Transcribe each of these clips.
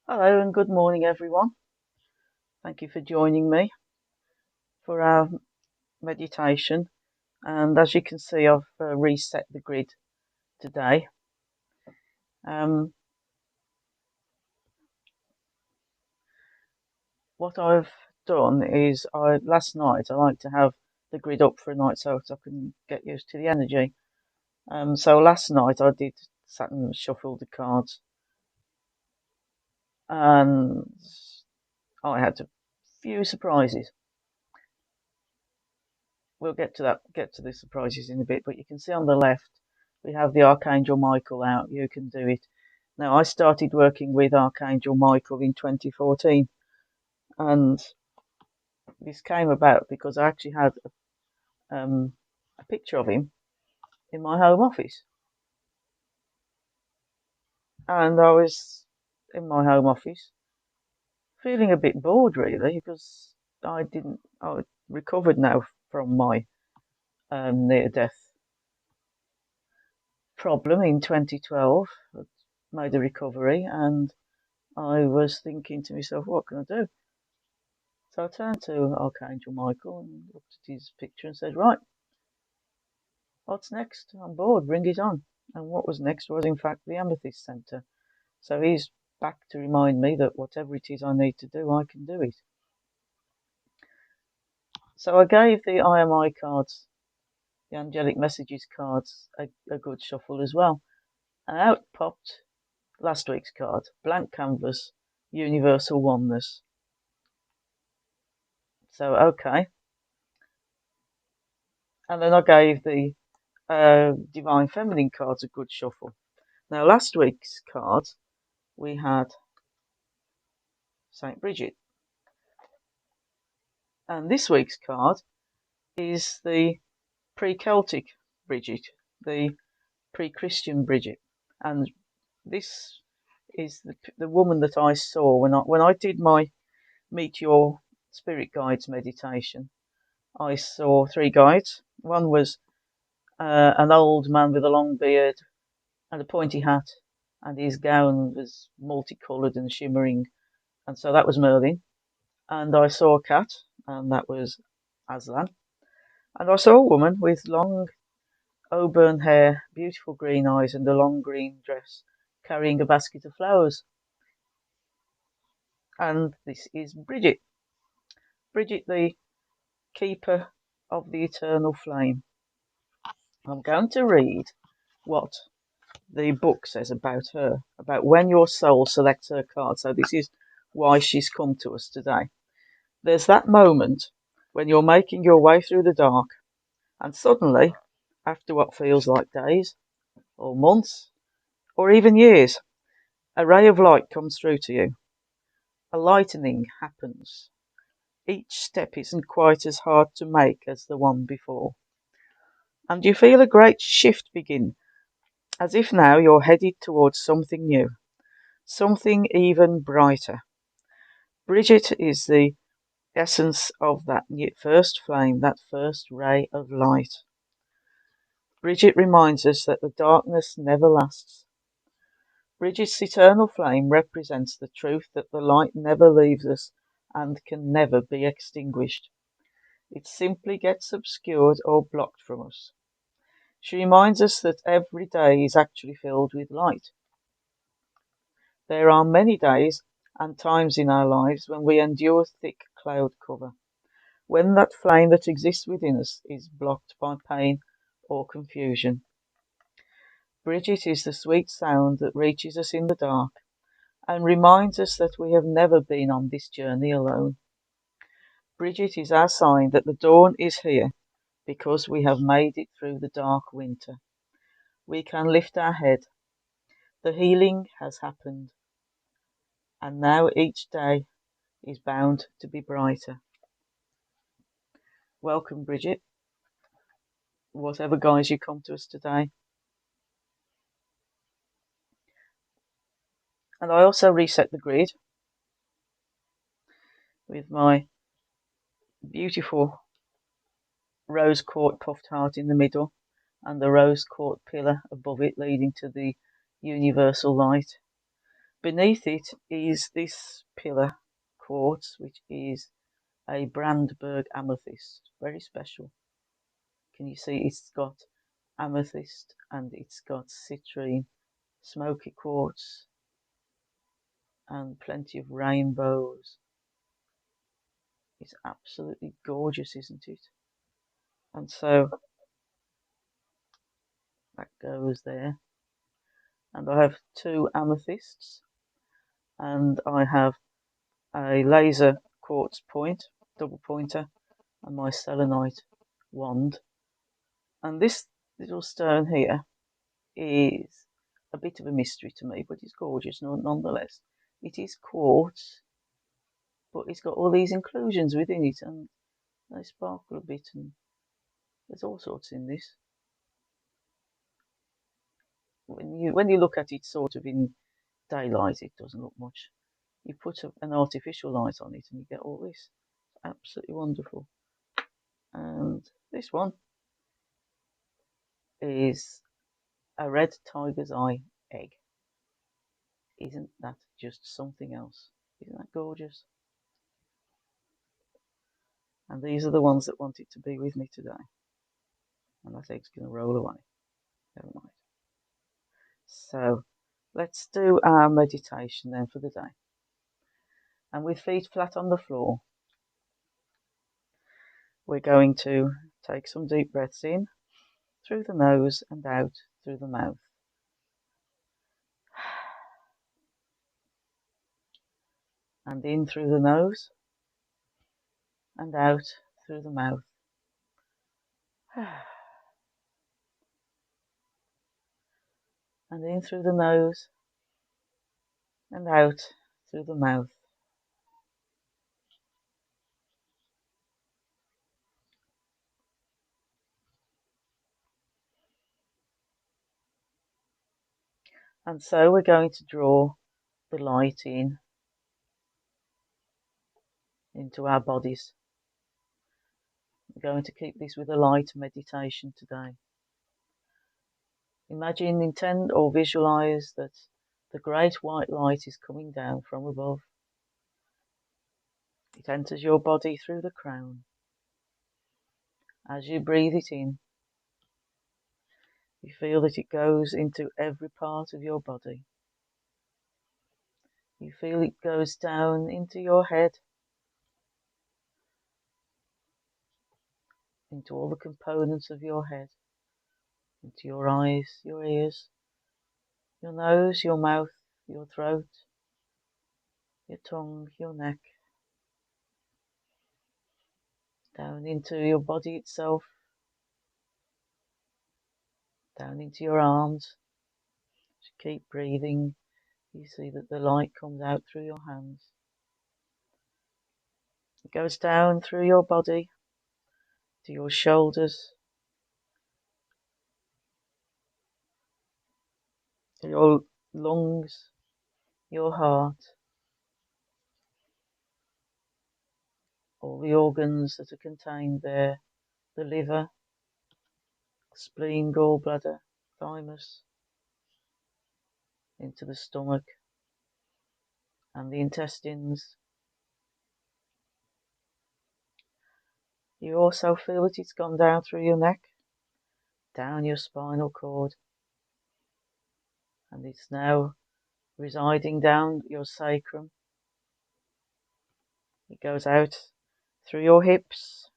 Hello and good morning, everyone. Thank you for joining me for our meditation. And as you can see, I've reset the grid today. Um, what I've done is, last night I like to have the grid up for a night so I can get used to the energy. So last night I did sat and shuffle the cards, and I had a few surprises. We'll get to the surprises in a bit, but you can see on the left we have the Archangel Michael out. You can do it. Now, I started working with Archangel Michael in 2014, and this came about because I actually had a picture of him in my home office, and I was in my home office feeling a bit bored, really, because I recovered now from my near-death problem in 2012. I made a recovery, and I was thinking to myself, what can I do? So I turned to Archangel Michael and looked at his picture and said, right, what's next? I'm bored, bring it on. And what was next was, in fact, the Amethyst Centre. So he's back to remind me that whatever it is I need to do, I can do it. So I gave the IMI cards, the Angelic Messages cards, a good shuffle as well. And out popped last week's card, Blank Canvas, Universal Oneness. So, okay. And then I gave the Divine Feminine cards a good shuffle. Now, last week's card, we had St. Bridget. And this week's card is the pre-Celtic Bridget, the pre-Christian Bridget. And this is the woman that I saw when I did my Meet Your Spirit Guides meditation. I saw three guides. One was an old man with a long beard and a pointy hat, and his gown was multicoloured and shimmering, and so that was Merlin. And I saw a cat, and that was Aslan. And I saw a woman with long auburn hair, beautiful green eyes, and a long green dress, carrying a basket of flowers. And this is Bridget. Bridget, the keeper of the eternal flame. I'm going to read what the book says about her, about when your soul selects her card. So this is why she's come to us today. There's that moment when you're making your way through the dark, and suddenly, after what feels like days, or months, or even years, a ray of light comes through to you. A lightening happens. Each step isn't quite as hard to make as the one before. And you feel a great shift begin, as if now you're headed towards something new, something even brighter. Bridget is the essence of that first flame, that first ray of light. Bridget reminds us that the darkness never lasts. Bridget's eternal flame represents the truth that the light never leaves us and can never be extinguished. It simply gets obscured or blocked from us. She reminds us that every day is actually filled with light. There are many days and times in our lives when we endure thick cloud cover, when that flame that exists within us is blocked by pain or confusion. Bridget is the sweet sound that reaches us in the dark and reminds us that we have never been on this journey alone. Bridget is our sign that the dawn is here because we have made it through the dark winter. We can lift our head. The healing has happened, and now each day is bound to be brighter. Welcome, Bridget, whatever guise you come to us today. And I also reset the grid with my beautiful rose quartz puffed heart in the middle and the rose quartz pillar above it leading to the universal light. Beneath it is this pillar quartz, which is a Brandberg amethyst, very special. Can you see it's got amethyst and it's got citrine, smoky quartz, and plenty of rainbows. It's absolutely gorgeous, isn't it? And so that goes there. And I have two amethysts, and I have a laser quartz point, double pointer, and my selenite wand. And this little stone here is a bit of a mystery to me, but it's gorgeous nonetheless. It is quartz, but it's got all these inclusions within it, and they sparkle a bit, and there's all sorts in this. When you look at it sort of in daylight, it doesn't look much. You put an artificial light on it, and you get all this. It's absolutely wonderful. And this one is a red tiger's eye egg. Isn't that just something else? Isn't that gorgeous? And these are the ones that wanted to be with me today. And that egg's going to roll away. Never mind. So let's do our meditation then for the day. And with feet flat on the floor, we're going to take some deep breaths in through the nose and out through the mouth. And in through the nose and out through the mouth. And in through the nose and out through the mouth. And so we're going to draw the light into our bodies. We're going to keep this with a light meditation today. Imagine, intend or visualize that the great white light is coming down from above. It enters your body through the crown. As you breathe it in, you feel that it goes into every part of your body. You feel it goes down into your head, into all the components of your head, into your eyes, your ears, your nose, your mouth, your throat, your tongue, your neck, down into your body itself, down into your arms. Just keep breathing. You see that the light comes out through your hands. It goes down through your body to your shoulders, your lungs, your heart, all the organs that are contained there, the liver, spleen, gallbladder, thymus, into the stomach and the intestines. You also feel that it's gone down through your neck, down your spinal cord, and it's now residing down your sacrum. It goes out through your hips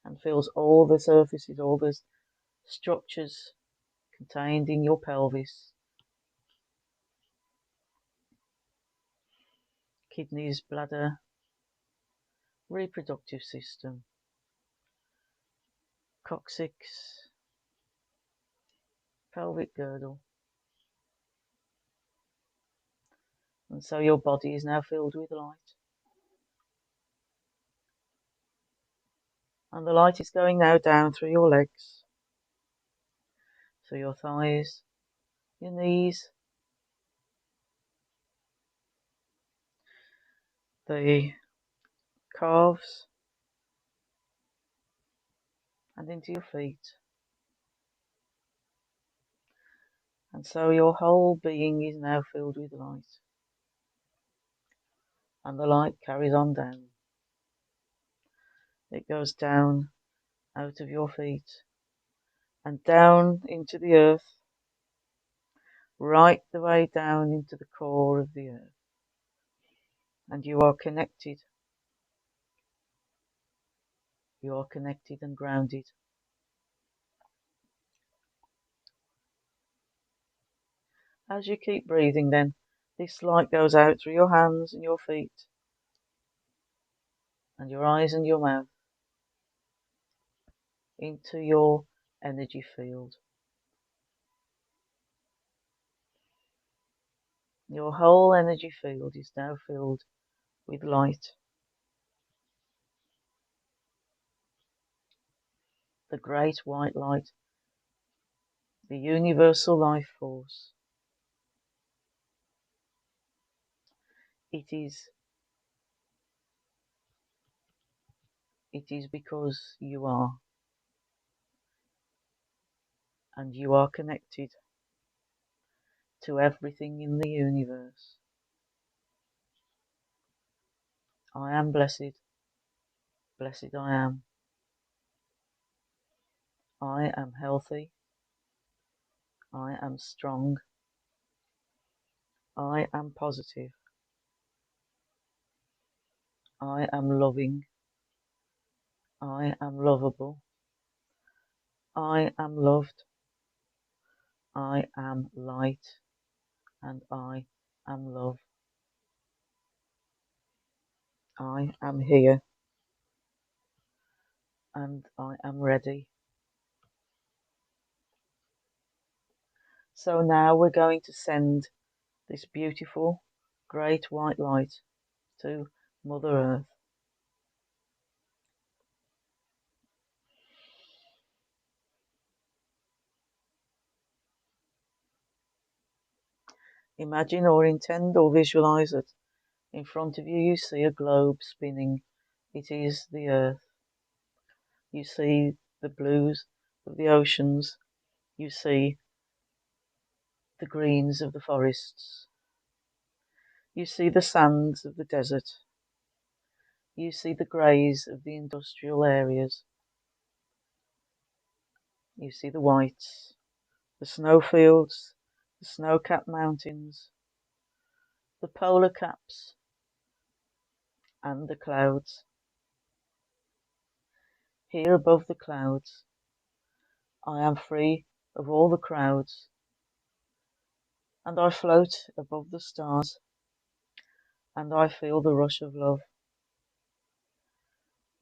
and fills all the surfaces, all the structures contained in your pelvis. Kidneys, bladder, reproductive system, coccyx, pelvic girdle. And so your body is now filled with light. And the light is going now down through your legs, so your thighs, your knees, the calves, and into your feet. And so your whole being is now filled with light. and the light carries on down. It goes down out of your feet and down into the earth, right the way down into the core of the earth. And you are connected. You are connected and grounded. As you keep breathing then, this light goes out through your hands and your feet and your eyes and your mouth into your energy field. Your whole energy field is now filled with light. The great white light, the universal life force. It is because you are, and you are connected to everything in the universe. I am blessed. Blessed I am. I am healthy. I am strong. I am positive. I am loving. I am lovable. I am loved. I am light. And I am love. I am here. And I am ready. So now we're going to send this beautiful, great white light to Mother Earth. Imagine or intend or visualize it. In front of you, you see a globe spinning. It is the Earth. You see the blues of the oceans. You see the greens of the forests. You see the sands of the desert. You see the greys of the industrial areas. You see the whites, the snowfields, the snow-capped mountains, the polar caps, and the clouds. Here above the clouds, I am free of all the crowds, and I float above the stars, and I feel the rush of love.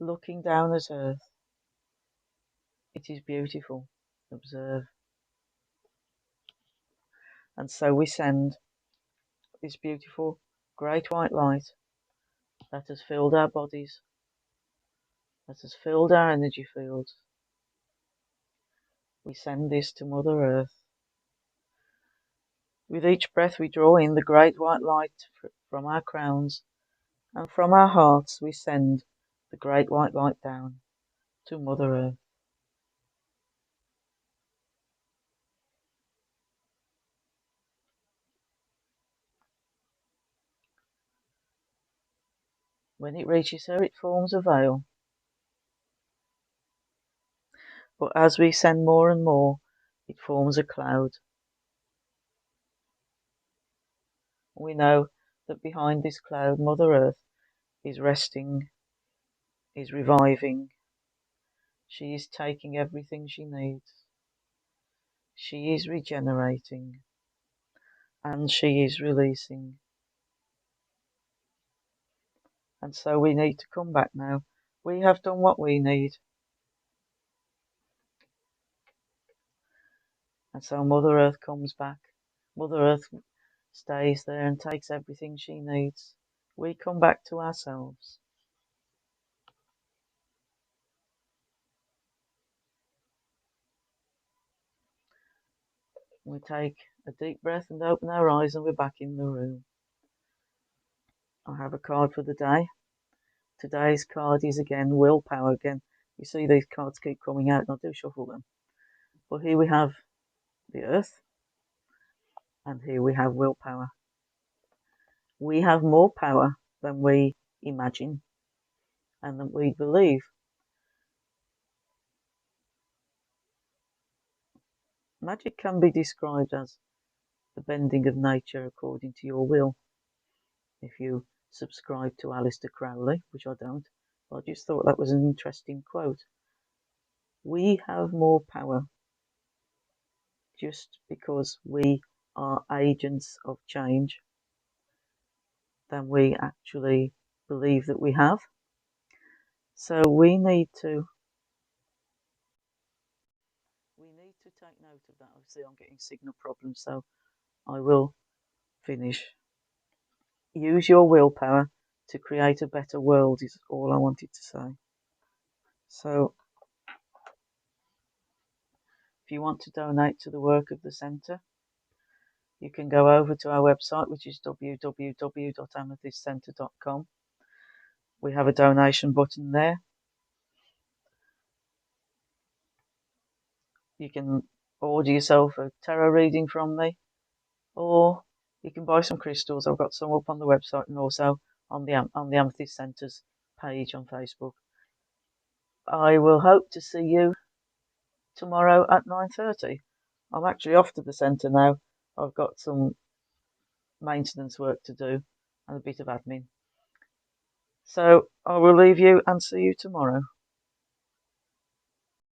Looking down at Earth, it is beautiful. Observe. And so we send this beautiful great white light that has filled our bodies, that has filled our energy fields. We send this to Mother Earth. With each breath we draw in the great white light from our crowns, and from our hearts we send the great white light down to Mother Earth. When it reaches her, it forms a veil. But as we send more and more, it forms a cloud. We know that behind this cloud, Mother Earth is resting, is reviving. She is taking everything she needs. She is regenerating. And she is releasing. And so we need to come back now. We have done what we need. And so Mother Earth comes back. Mother Earth stays there and takes everything she needs. We come back to ourselves. We take a deep breath and open our eyes, and we're back in the room. I have a card for the day. Today's card is again willpower again. You see these cards keep coming out and I do shuffle them. But here we have the Earth, and here we have willpower. We have more power than we imagine and than we believe. Magic can be described as the bending of nature according to your will. If you subscribe to Aleister Crowley, which I don't, but I just thought that was an interesting quote. We have more power just because we are agents of change than we actually believe that we have. So we need to take note of that. Obviously, I'm getting signal problems, so I will finish. Use your willpower to create a better world is all I wanted to say. So if you want to donate to the work of the centre, you can go over to our website, which is www.amethystcentre.com. We have a donation button there. You can order yourself a tarot reading from me, or you can buy some crystals. I've got some up on the website and also on the Amethyst Centre's page on Facebook. I will hope to see you tomorrow at 9:30. I'm actually off to the centre now. I've got some maintenance work to do and a bit of admin. So I will leave you and see you tomorrow.